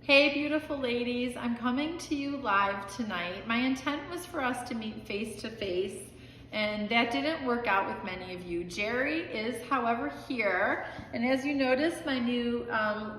Hey beautiful ladies, I'm coming to you live tonight. My intent was for us to meet face to face, and that didn't work out with many of you. Jerry is, however, here, and as you notice, my new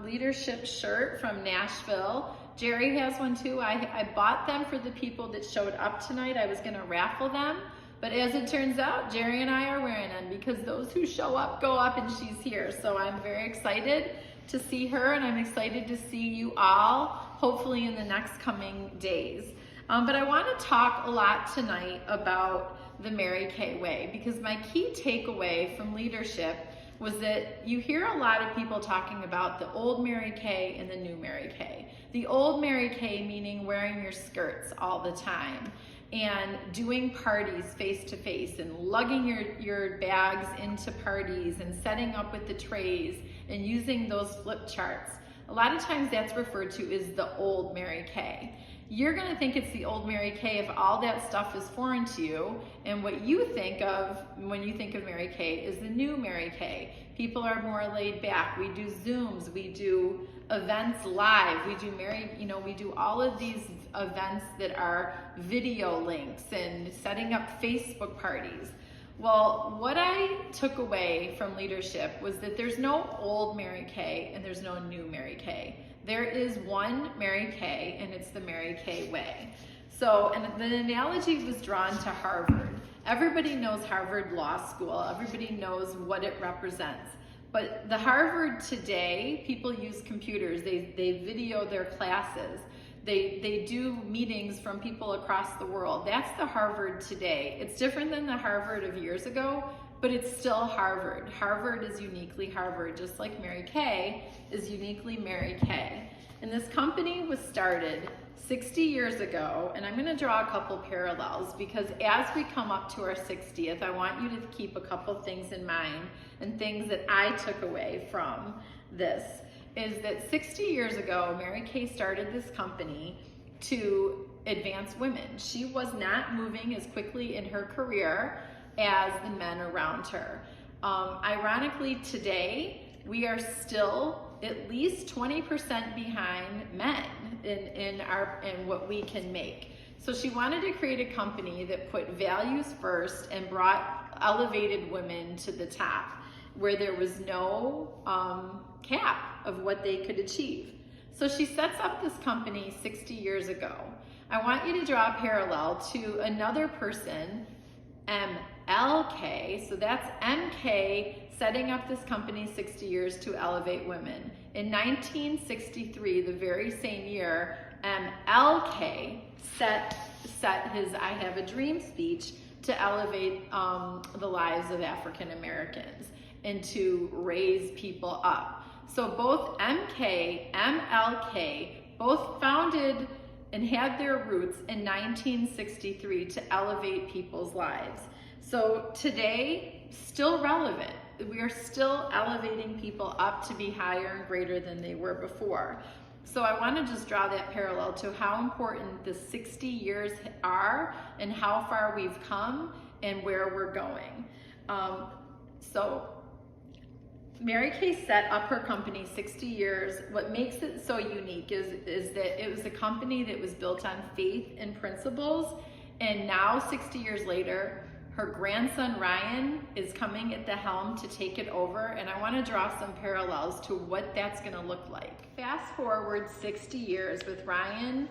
leadership shirt from Nashville. Jerry has one too. I bought them for the people that showed up tonight. I was gonna raffle them, but as it turns out, Jerry and I are wearing them because those who show up go up, and she's here. So I'm very excited to see her, and I'm excited to see you all, hopefully in the next coming days. But I want to talk a lot tonight about the Mary Kay way, because my key takeaway from leadership was that you hear a lot of people talking about the old Mary Kay and the new Mary Kay. The old Mary Kay meaning wearing your skirts all the time and doing parties face to face and lugging your bags into parties and setting up with the trays and using those flip charts. A lot of times that's referred to as the old Mary Kay. You're gonna think it's the old Mary Kay if all that stuff is foreign to you, and what you think of when you think of Mary Kay is the new Mary Kay. People are more laid back. We do Zooms, we do events live, we do all of these events that are video links and setting up Facebook parties. Well, what I took away from leadership was that there's no old Mary Kay and there's no new Mary Kay. There is one Mary Kay, and it's the Mary Kay way. So, and the analogy was drawn to Harvard. Everybody knows Harvard Law School. Everybody knows what it represents. But the Harvard today, people use computers. They video their classes. They do meetings from people across the world. That's the Harvard today. It's different than the Harvard of years ago, but it's still Harvard. Harvard is uniquely Harvard, just like Mary Kay is uniquely Mary Kay. And this company was started 60 years ago, and I'm gonna draw a couple parallels because as we come up to our 60th, I want you to keep a couple things in mind and things that I took away from this. Is that 60 years ago, Mary Kay started this company to advance women. She was not moving as quickly in her career as the men around her. Ironically, today, we are still at least 20% behind men in what we can make. So she wanted to create a company that put values first and brought elevated women to the top, where there was no cap of what they could achieve. So she sets up this company 60 years ago. I want you to draw a parallel to another person, MLK. So that's MK setting up this company 60 years to elevate women. In 1963, the very same year, MLK set his I Have a Dream speech to elevate the lives of African Americans and to raise people up. So both MK, MLK, both founded and had their roots in 1963 to elevate people's lives. So today, still relevant. We are still elevating people up to be higher and greater than they were before. So I want to just draw that parallel to how important the 60 years are and how far we've come and where we're going. So Mary Kay set up her company 60 years. What makes it so unique is that it was a company that was built on faith and principles, and now 60 years later, her grandson Ryan is coming at the helm to take it over, and I want to draw some parallels to what that's going to look like. Fast forward 60 years with Ryan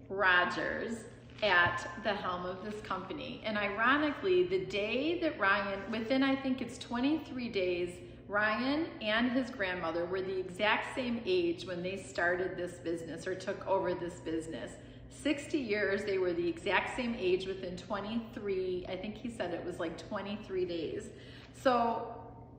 Rogers at the helm of this company, and ironically, the day that Ryan, within I think it's 23 days, Ryan and his grandmother were the exact same age when they started this business or took over this business. 60 years, they were the exact same age within 23, I think he said it was like 23 days. So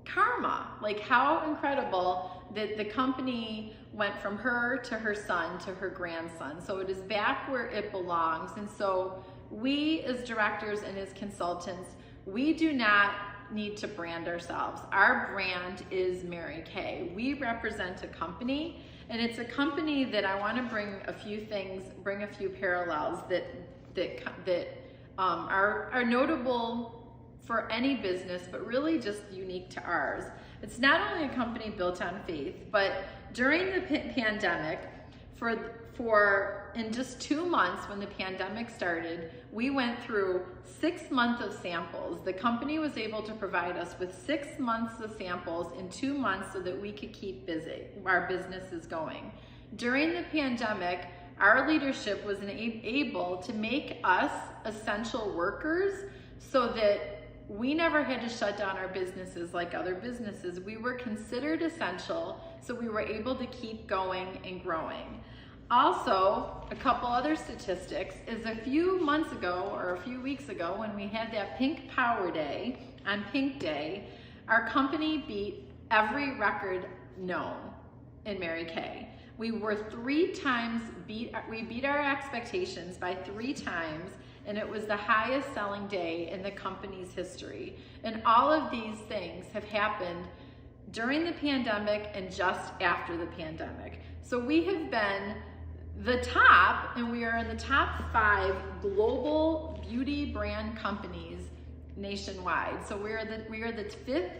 karma, like how incredible that the company went from her to her son to her grandson. So it is back where it belongs. And so we as directors and as consultants, we do not need to brand ourselves. Our brand is Mary Kay. We represent a company, and it's a company that I want to bring a few parallels that are notable for any business, but really just unique to ours. It's not only a company built on faith, but during the pandemic, in just 2 months when the pandemic started, we went through 6 months of samples. The company was able to provide us with 6 months of samples in 2 months so that we could keep busy, our businesses going. During the pandemic, our leadership was able to make us essential workers so that we never had to shut down our businesses like other businesses. We were considered essential, so we were able to keep going and growing. Also, a couple other statistics is a few months ago or a few weeks ago when we had that Pink Power Day, on Pink Day, our company beat every record known in Mary Kay. We beat our expectations by 3 times, and it was the highest selling day in the company's history. And all of these things have happened during the pandemic and just after the pandemic. So we have been the top, and we are in the top 5 global beauty brand companies nationwide. So we are the 5th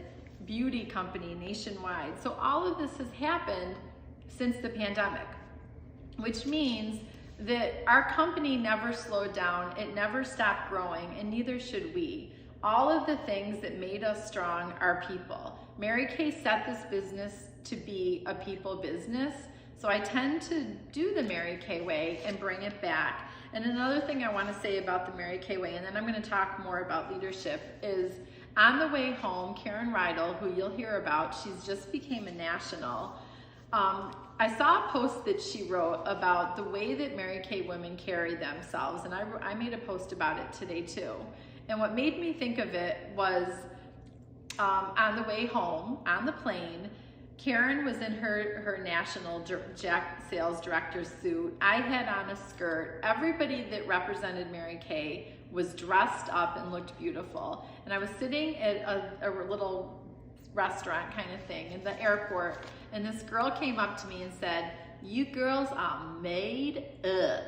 beauty company nationwide. So all of this has happened since the pandemic, which means that our company never slowed down, it never stopped growing, and neither should we. All of the things that made us strong are people. Mary Kay set this business to be a people business, so I tend to do the Mary Kay way and bring it back. And another thing I want to say about the Mary Kay way, and then I'm going to talk more about leadership, is on the way home, Karen Rydell, who you'll hear about, she's just became a national. I saw a post that she wrote about the way that Mary Kay women carry themselves, and I made a post about it today too. And what made me think of it was on the way home, on the plane, Karen was in her national sales director suit. I had on a skirt. Everybody that represented Mary Kay was dressed up and looked beautiful. And I was sitting at a little restaurant kind of thing in the airport, and this girl came up to me and said, "You girls are made up."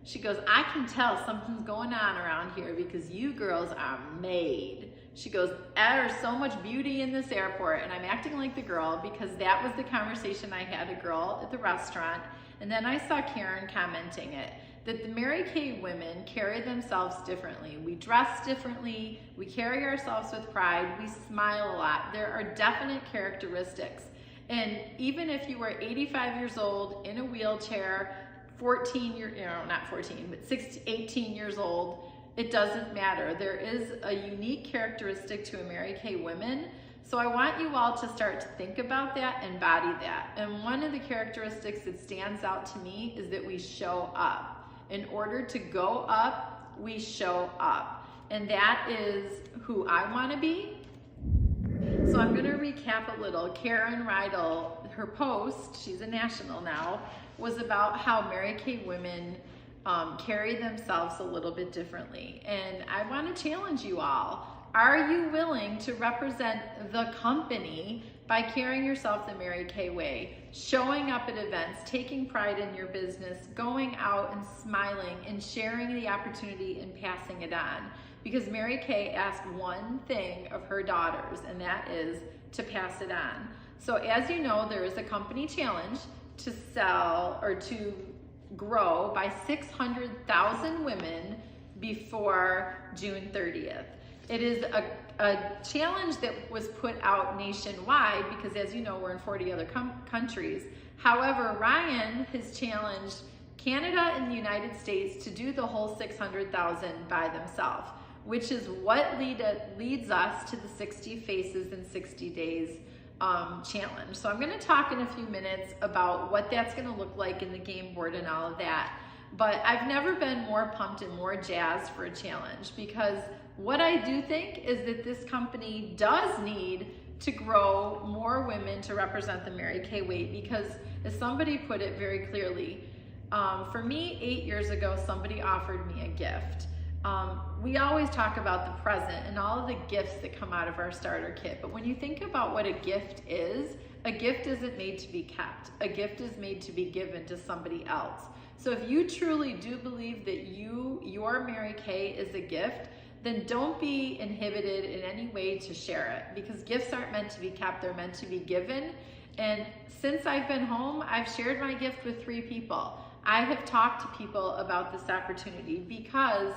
She goes, "I can tell something's going on around here because you girls are made." She goes, "There's so much beauty in this airport," and I'm acting like the girl because that was the conversation I had a girl at the restaurant. And then I saw Karen commenting it, that the Mary Kay women carry themselves differently. We dress differently, we carry ourselves with pride, we smile a lot. There are definite characteristics. And even if you were 85 years old in a wheelchair, 18 years old, it doesn't matter. There is a unique characteristic to a Mary Kay woman. So I want you all to start to think about that and embody that. And one of the characteristics that stands out to me is that we show up. In order to go up, we show up. And that is who I want to be. So I'm going to recap a little. Karen Rydell, her post, she's a national now, was about how Mary Kay women carry themselves a little bit differently. And I want to challenge you all. Are you willing to represent the company by carrying yourself the Mary Kay way, showing up at events, taking pride in your business, going out and smiling and sharing the opportunity and passing it on? Because Mary Kay asked one thing of her daughters, and that is to pass it on. So as you know, there is a company challenge to sell or to grow by 600,000 women before June 30th. It is a challenge that was put out nationwide because, as you know, we're in 40 other countries. However, Ryan has challenged Canada and the United States to do the whole 600,000 by themselves, which is what leads us to the 60 Faces in 60 Days challenge. So I'm going to talk in a few minutes about what that's going to look like in the game board and all of that. But I've never been more pumped and more jazzed for a challenge, because what I do think is that this company does need to grow more women to represent the Mary Kay way, because as somebody put it very clearly, for me 8 years ago, somebody offered me a gift. We always talk about the present and all of the gifts that come out of our starter kit, but when you think about what a gift isn't made to be kept. A gift is made to be given to somebody else. So if you truly do believe that your Mary Kay is a gift, then don't be inhibited in any way to share it, because gifts aren't meant to be kept, they're meant to be given. And since I've been home, I've shared my gift with 3 people. I have talked to people about this opportunity because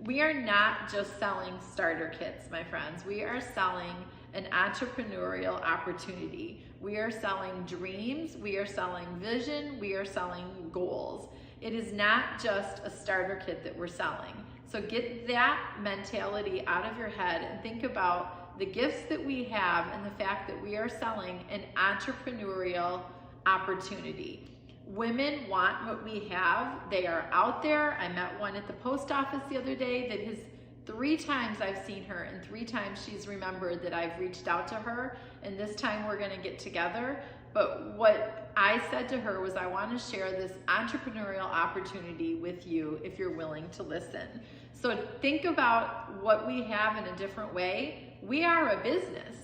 we are not just selling starter kits, my friends. We are selling an entrepreneurial opportunity. We are selling dreams, we are selling vision, we are selling goals. It is not just a starter kit that we're selling. So get that mentality out of your head and think about the gifts that we have and the fact that we are selling an entrepreneurial opportunity. Women want what we have. They are out there. I met one at the post office the other day that has 3 times I've seen her, and 3 times she's remembered that I've reached out to her, and this time we're gonna get together. But what I said to her was, I wanna share this entrepreneurial opportunity with you if you're willing to listen. So think about what we have in a different way. We are a business.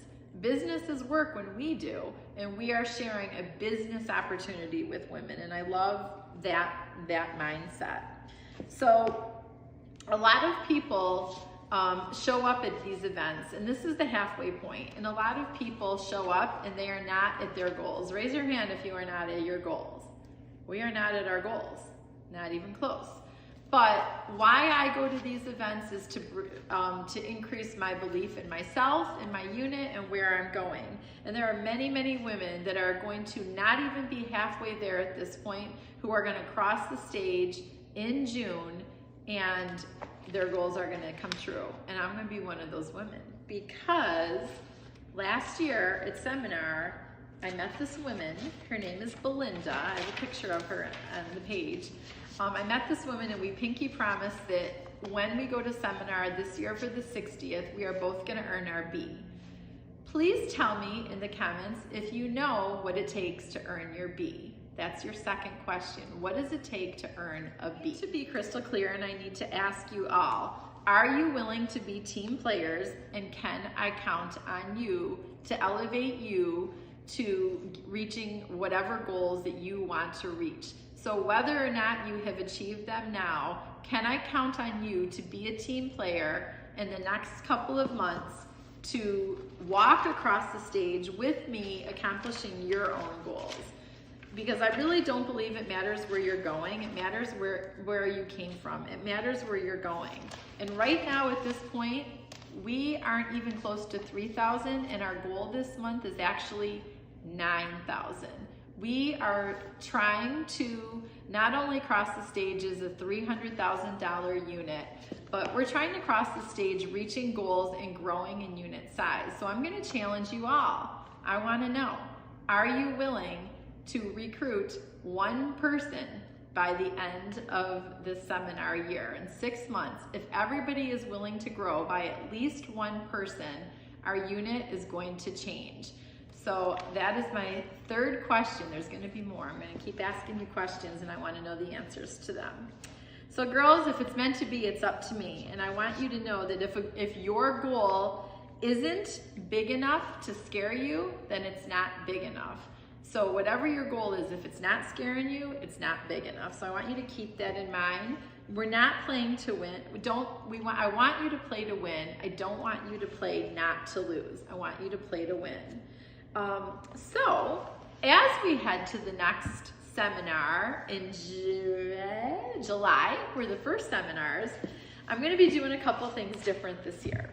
Businesses work when we do, and we are sharing a business opportunity with women, and I love that mindset. So a lot of people show up at these events, and this is the halfway point, and a lot of people show up and they are not at their goals. Raise your hand if you are not at your goals. We are not at our goals, not even close. But why I go to these events is to increase my belief in myself, in my unit, and where I'm going. And there are many, many women that are going to not even be halfway there at this point, who are gonna cross the stage in June, and their goals are gonna come true. And I'm gonna be one of those women, because last year at seminar, I met this woman. Her name is Belinda. I have a picture of her on the page. I met this woman, and we pinky promised that when we go to seminar this year for the 60th, we are both gonna earn our B. Please tell me in the comments if you know what it takes to earn your B. That's your second question. What does it take to earn a B? To be crystal clear, and I need to ask you all, are you willing to be team players, and can I count on you to elevate you to reaching whatever goals that you want to reach? So whether or not you have achieved them now, can I count on you to be a team player in the next couple of months to walk across the stage with me accomplishing your own goals? Because I really don't believe it matters where you're going. It matters where you came from. It matters where you're going. And right now at this point, we aren't even close to 3,000, and our goal this month is actually 9,000. We are trying to not only cross the stage as a $300,000 unit, but we're trying to cross the stage reaching goals and growing in unit size. So I'm gonna challenge you all. I wanna know, are you willing to recruit 1 person by the end of the seminar year? In 6 months, if everybody is willing to grow by at least 1 person, our unit is going to change. So that is my 3rd question. There's gonna be more. I'm gonna keep asking you questions, and I wanna know the answers to them. So girls, if it's meant to be, it's up to me. And I want you to know that if your goal isn't big enough to scare you, then it's not big enough. So whatever your goal is, if it's not scaring you, it's not big enough. So I want you to keep that in mind. We're not playing to win. I want you to play to win. I don't want you to play not to lose. I want you to play to win. So as we head to the next seminar in July, where the first seminars, I'm going to be doing a couple things different this year.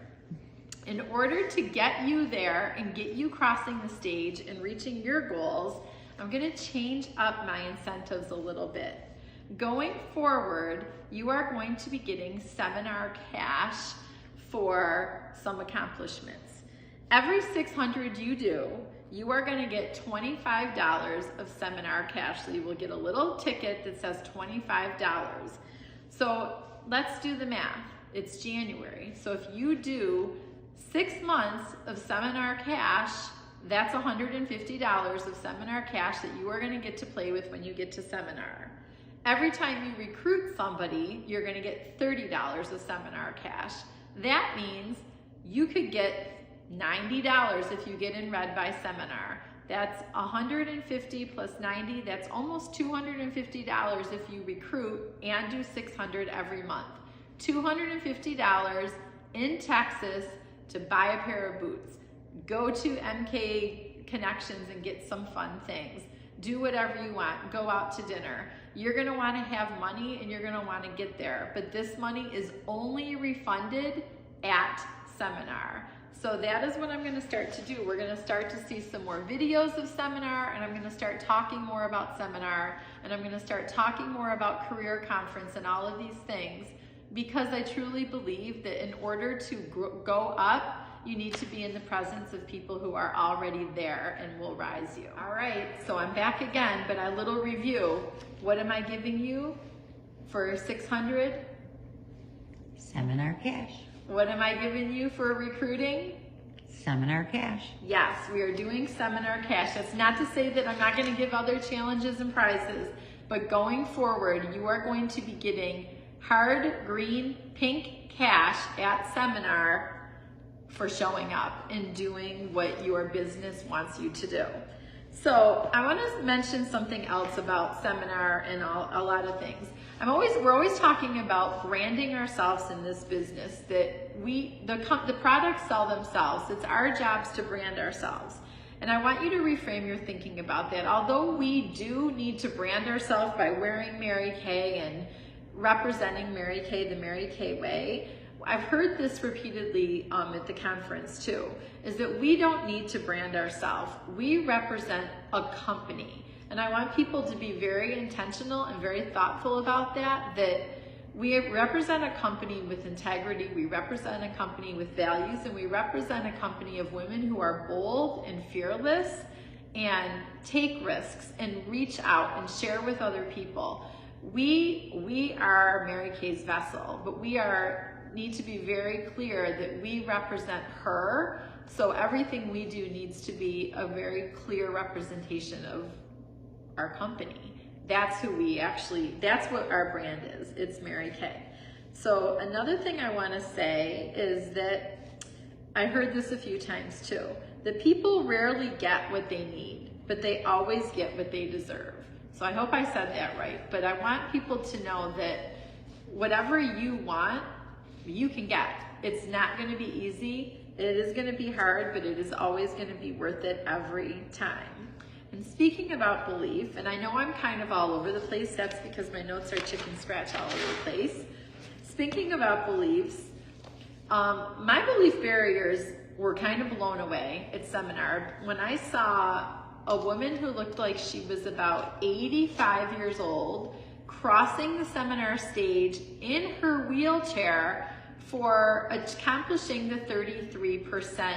In order to get you there and get you crossing the stage and reaching your goals, I'm going to change up my incentives a little bit. Going forward, you are going to be getting seminar cash for some accomplishments. Every 600 you do, you are going to get $25 of seminar cash. So you will get a little ticket that says $25. So let's do the math. It's January. So if you do 6 months of seminar cash, that's $150 of seminar cash that you are going to get to play with when you get to seminar. Every time you recruit somebody, you're going to get $30 of seminar cash. That means you could get $90 if you get in red by seminar. That's $150 plus 90, that's almost $250 if you recruit and do 600 every month. $250 in Texas to buy a pair of boots. Go to MK connections and get some fun things. Do whatever you want. Go out to dinner. You're going to want to have money and you're going to want to get there. But this money is only refunded at seminar. So that is what I'm going to start to do. We're going to start to see some more videos of seminar, and I'm going to start talking more about seminar, and I'm going to start talking more about career conference and all of these things, because I truly believe that in order to go up, you need to be in the presence of people who are already there and will rise you. All right, so I'm back again, but a little review. What am I giving you for 600? Seminar cash. What am I giving you for recruiting? Seminar cash. Yes, we are doing seminar cash. That's not to say that I'm not going to give other challenges and prizes, but going forward, you are going to be getting hard green, pink cash at seminar for showing up and doing what your business wants you to do. So I want to mention something else about seminar and a lot of things. We're always talking about branding ourselves in this business, that the products sell themselves. It's our jobs to brand ourselves. And I want you to reframe your thinking about that. Although we do need to brand ourselves by wearing Mary Kay and representing Mary Kay the Mary Kay way, I've heard this repeatedly at the conference too, is that we don't need to brand ourselves. We represent a company. And I want people to be very intentional and very thoughtful about that we represent a company with integrity, we represent a company with values, and we represent a company of women who are bold and fearless and take risks and reach out and share with other people. We are Mary Kay's vessel, but need to be very clear that we represent her, so everything we do needs to be a very clear representation of our company. That's what our brand is. It's Mary Kay. So another thing I want to say is that I heard this a few times too, that people rarely get what they need, but they always get what they deserve. So I hope I said that right, but I want people to know that whatever you want, you can get. It's not going to be easy. It is going to be hard, but it is always going to be worth it every time. And speaking about belief, and I know I'm kind of all over the place, that's because my notes are chicken scratch all over the place. Speaking about beliefs, my belief barriers were kind of blown away at seminar when I saw a woman who looked like she was about 85 years old crossing the seminar stage in her wheelchair for accomplishing the 33%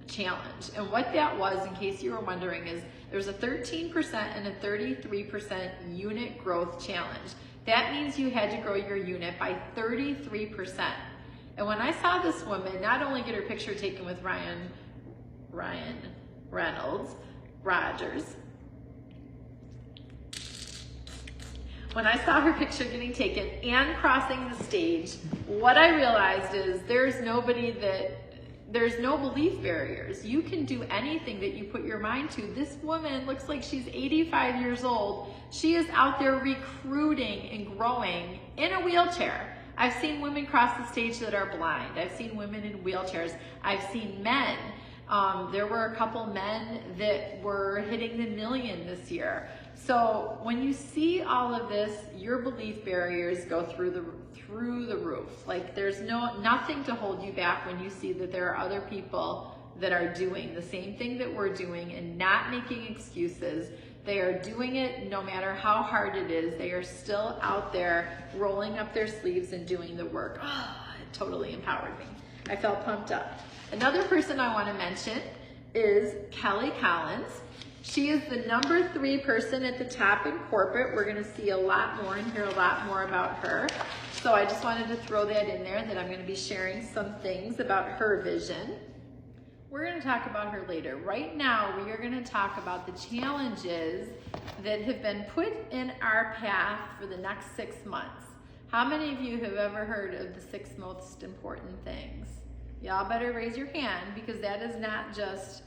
challenge. And what that was, in case you were wondering, is there's a 13% and a 33% unit growth challenge. That means you had to grow your unit by 33%. And when I saw this woman not only get her picture taken with Ryan Rogers, when I saw her picture getting taken and crossing the stage, what I realized is there's no belief barriers. You can do anything that you put your mind to. This woman looks like she's 85 years old. She is out there recruiting and growing in a wheelchair. I've seen women cross the stage that are blind. I've seen women in wheelchairs. I've seen men. There were a couple men that were hitting the million this year. So when you see all of this, your belief barriers go through the roof. Like there's nothing to hold you back when you see that there are other people that are doing the same thing that we're doing and not making excuses. They are doing it no matter how hard it is. They are still out there rolling up their sleeves and doing the work. Oh, it totally empowered me. I felt pumped up. Another person I want to mention is Kelly Collins. She is the number 3 person at the top in corporate. We're going to see a lot more and hear a lot more about her. So I just wanted to throw that in there, that I'm going to be sharing some things about her vision. We're going to talk about her later. Right now, we are going to talk about the challenges that have been put in our path for the next 6 months. How many of you have ever heard of the 6 most important things? Y'all better raise your hand, because that is not just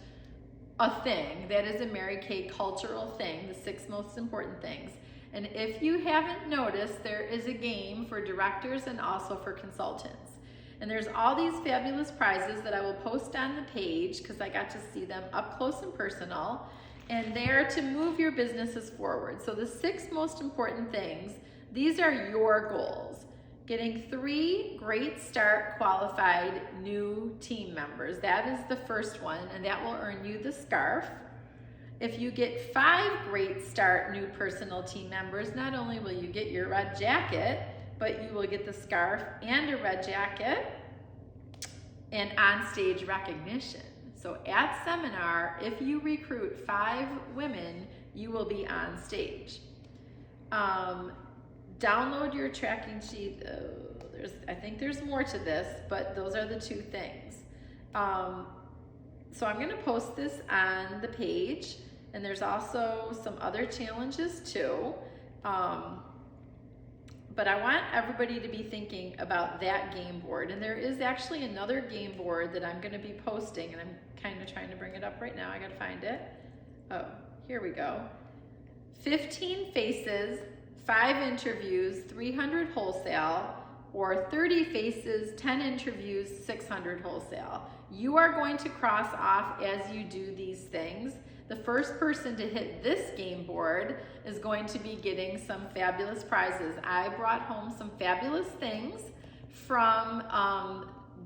a thing. That is a Mary Kay cultural thing, the 6 most important things. And if you haven't noticed, there is a game for directors and also for consultants. And there's all these fabulous prizes that I will post on the page because I got to see them up close and personal. And they are to move your businesses forward. So the 6 most important things, these are your goals. Getting 3 Great Start qualified new team members. That is the first one, and that will earn you the scarf. If you get 5 Great Start new personal team members, not only will you get your red jacket, but you will get the scarf and a red jacket and on-stage recognition. So at seminar, if you recruit 5 women, you will be on stage. Download your tracking sheet. I think there's more to this, but those are the 2 things. So I'm gonna post this on the page, and there's also some other challenges too. But I want everybody to be thinking about that game board. And there is actually another game board that I'm gonna be posting, and I'm kind of trying to bring it up right now. I gotta find it. Oh, here we go. 15 faces, 5 interviews, 300 wholesale, or 30 faces, 10 interviews, 600 wholesale. You are going to cross off as you do these things. The first person to hit this game board is going to be getting some fabulous prizes. I brought home some fabulous things from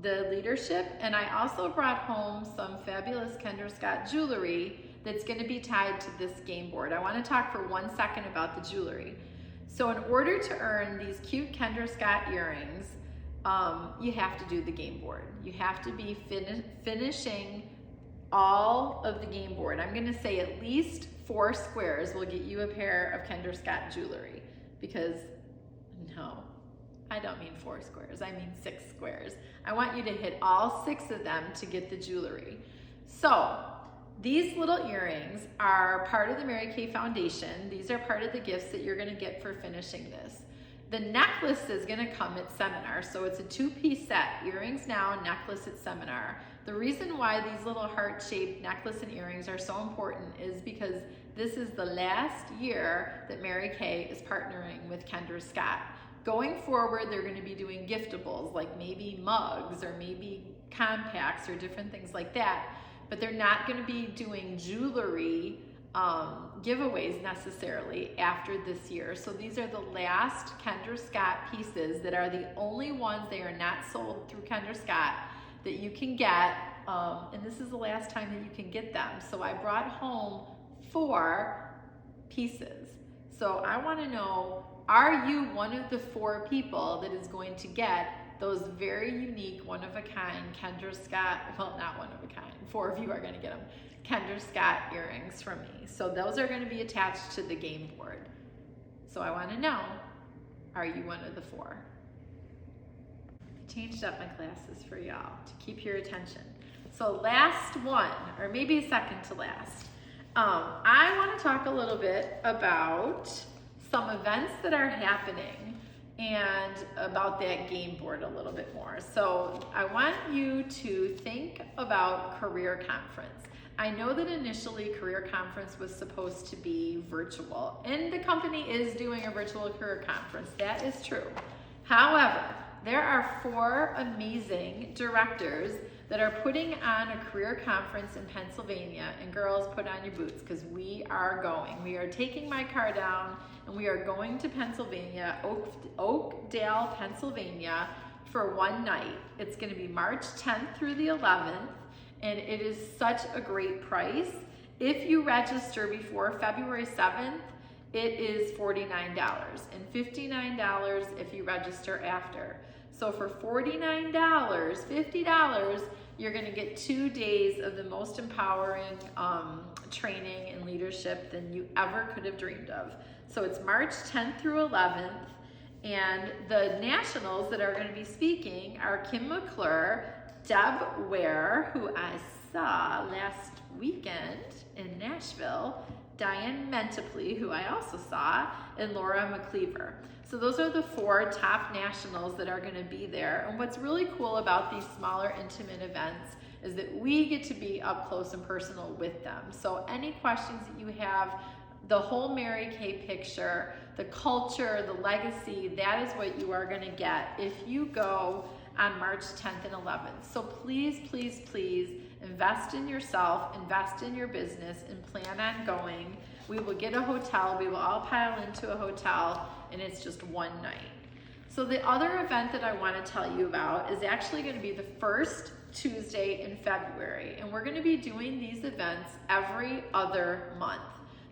the leadership, and I also brought home some fabulous Kendra Scott jewelry that's going to be tied to this game board. I want to talk for 1 second about the jewelry. So in order to earn these cute Kendra Scott earrings, you have to do the game board. You have to be finishing all of the game board. I'm gonna say at least 4 squares will get you a pair of Kendra Scott jewelry, because no, I don't mean 4 squares, I mean 6 squares. I want you to hit all 6 of them to get the jewelry. So these little earrings are part of the Mary Kay Foundation. These are part of the gifts that you're gonna get for finishing this. The necklace is gonna come at seminar, so it's a 2-piece set, earrings now, necklace at seminar. The reason why these little heart-shaped necklace and earrings are so important is because this is the last year that Mary Kay is partnering with Kendra Scott. Going forward, they're gonna be doing giftables, like maybe mugs or maybe compacts or different things like that, but they're not gonna be doing jewelry giveaways necessarily after this year. So these are the last Kendra Scott pieces that are the only ones, they are not sold through Kendra Scott, that you can get, and this is the last time that you can get them. So I brought home 4 pieces. So I wanna know, are you one of the 4 people that is going to get those very unique, one-of-a-kind Kendra Scott, well, not one-of-a-kind, 4 of you are gonna get them, Kendra Scott earrings from me. So those are gonna be attached to the game board. So I wanna know, are you one of the 4? I changed up my glasses for y'all to keep your attention. So last one, or maybe second to last, I wanna talk a little bit about some events that are happening and about that game board a little bit more. So I want you to think about Career Conference. I know that initially Career Conference was supposed to be virtual, and the company is doing a virtual Career Conference. That is true. However, there are 4 amazing directors that are putting on a career conference in Pennsylvania, and girls, put on your boots because we are going. We are taking my car down and we are going to Pennsylvania, Oakdale, Pennsylvania for 1 night. It's gonna be March 10th through the 11th, and it is such a great price. If you register before February 7th, it is $49 and $59 if you register after. So for $49, $50, you're gonna get 2 days of the most empowering training and leadership than you ever could have dreamed of. So it's March 10th through 11th, and the nationals that are gonna be speaking are Kim McClure, Deb Ware, who I saw last weekend in Nashville, Diane Menteply, who I also saw, and Laura McCleaver. So those are the 4 top nationals that are gonna be there. And what's really cool about these smaller, intimate events is that we get to be up close and personal with them. So any questions that you have, the whole Mary Kay picture, the culture, the legacy, that is what you are gonna get if you go on March 10th and 11th. So please, please, please invest in yourself, invest in your business, and plan on going. We will get a hotel, we will all pile into a hotel, and it's just one night. So the other event that I want to tell you about is actually going to be the first Tuesday in February, and we're going to be doing these events every other month.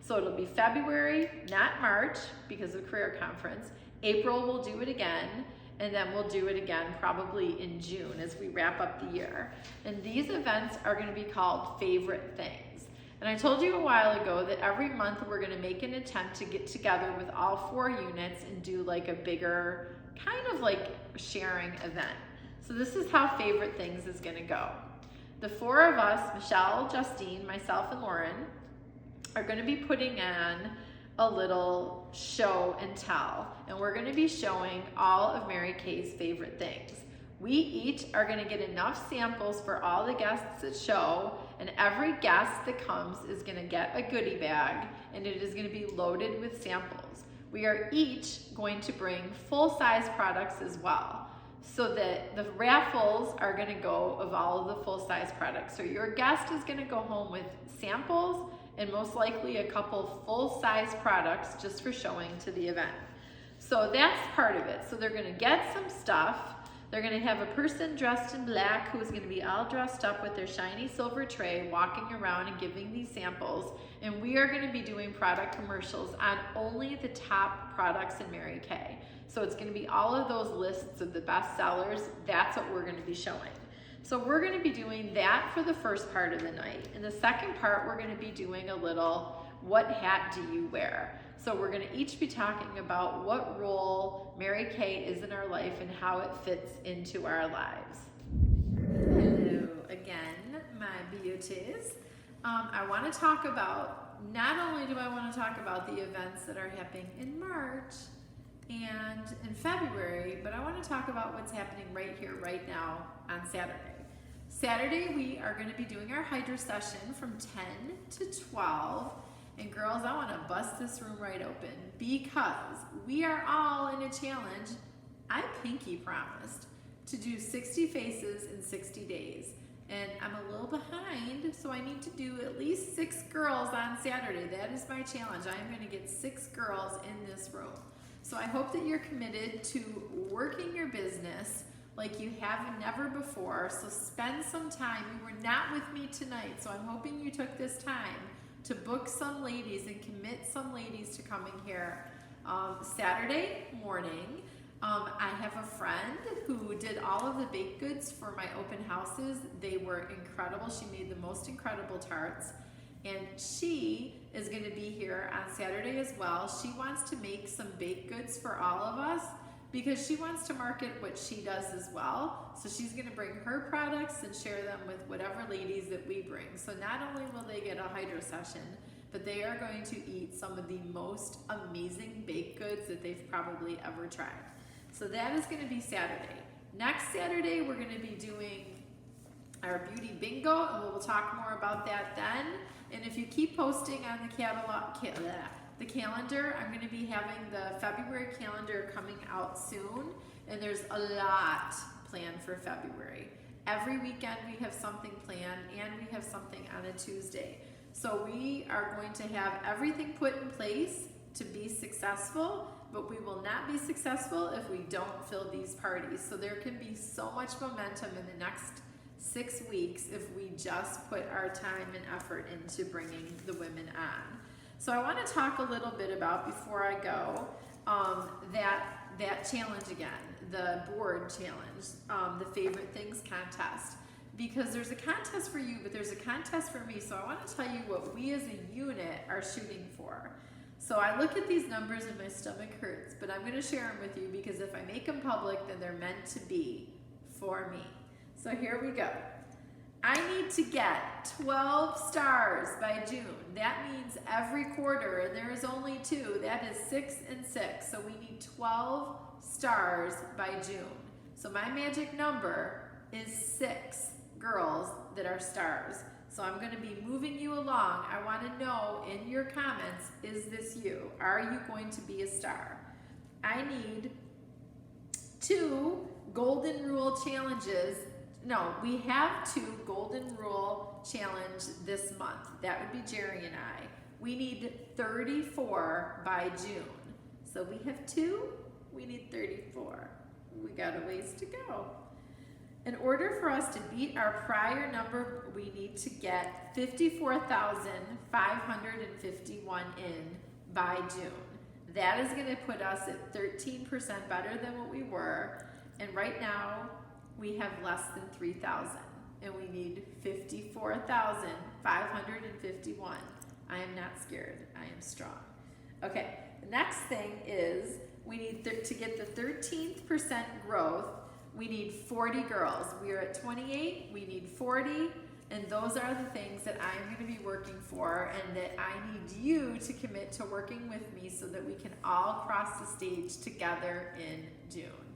So it'll be February, not March, because of career conference. April we'll do it again, and then we'll do it again probably in June as we wrap up the year. And these events are going to be called Favorite Things. And I told you a while ago that every month we're going to make an attempt to get together with all 4 units and do like a bigger kind of like sharing event. So this is how Favorite Things is going to go. The 4 of us, Michelle, Justine, myself, and Lauren, are going to be putting on a little show and tell, and we're going to be showing all of Mary Kay's favorite things. We each are going to get enough samples for all the guests that show, and every guest that comes is going to get a goodie bag, and it is going to be loaded with samples. We are each going to bring full-size products as well, so that the raffles are going to go of all of the full-size products. So your guest is going to go home with samples and most likely a couple full-size products just for showing to the event. So that's part of it. So they're gonna get some stuff. They're gonna have a person dressed in black who's gonna be all dressed up with their shiny silver tray, walking around and giving these samples. And we are gonna be doing product commercials on only the top products in Mary Kay. So it's gonna be all of those lists of the best sellers. That's what we're gonna be showing. So we're going to be doing that for the first part of the night. In the second part, we're going to be doing a little, what hat do you wear? So we're going to each be talking about what role Mary Kay is in our life and how it fits into our lives. Hello again, my beauties. I want to talk about, not only do I want to talk about the events that are happening in March and in February, but I want to talk about what's happening right here, right now on Saturday. Saturday, we are going to be doing our Hydra session from 10 to 12. And girls, I want to bust this room right open because we are all in a challenge. I pinky promised to do 60 faces in 60 days. And I'm a little behind, so I need to do at least 6 girls on Saturday. That is my challenge. I am going to get 6 girls in this room. So I hope that you're committed to working your business like you have never before. So spend some time. You were not with me tonight, so I'm hoping you took this time to book some ladies and commit some ladies to coming here Saturday morning. I have a friend who did all of the baked goods for my open houses. They were incredible. She made the most incredible tarts. And she is going to be here on Saturday as well. She wants to make some baked goods for all of us because she wants to market what she does as well. So she's going to bring her products and share them with whatever ladies that we bring. So not only will they get a Hydra session, but they are going to eat some of the most amazing baked goods that they've probably ever tried. So that is going to be Saturday. Next Saturday, we're going to be doing our beauty bingo, and we'll talk more about that then. And if you keep posting on the the calendar, I'm going to be having the February calendar coming out soon, and there's a lot planned for February. Every weekend we have something planned, and we have something on a Tuesday. So we are going to have everything put in place to be successful, but we will not be successful if we don't fill these parties. So there can be so much momentum in the next 6 weeks if we just put our time and effort into bringing the women on. So I want to talk a little bit about, before I go, that challenge again, the board challenge, the favorite things contest. Because there's a contest for you, but there's a contest for me. So I want to tell you what we as a unit are shooting for. So I look at these numbers and my stomach hurts, but I'm going to share them with you because if I make them public, then they're meant to be for me. So here we go. I need to get 12 stars by June. That means every quarter, and there is only 2. That is 6 and 6. So we need 12 stars by June. So my magic number is 6 girls that are stars. So I'm going to be moving you along. I want to know in your comments, is this you? Are you going to be a star? I need 2 golden rule challenges. No, we have 2 golden rule challenge this month. That would be Jerry and I. We need 34 by June. So we have 2, we need 34. We got a ways to go. In order for us to beat our prior number, we need to get 54,551 in by June. That is going to put us at 13% better than what we were. And right now, we have less than 3,000. And we need 54,551. I am not scared. I am strong. Okay, the next thing is we need to get the 13% growth. We need 40 girls. We are at 28, we need 40, and those are the things that I'm going to be working for and that I need you to commit to working with me so that we can all cross the stage together in June.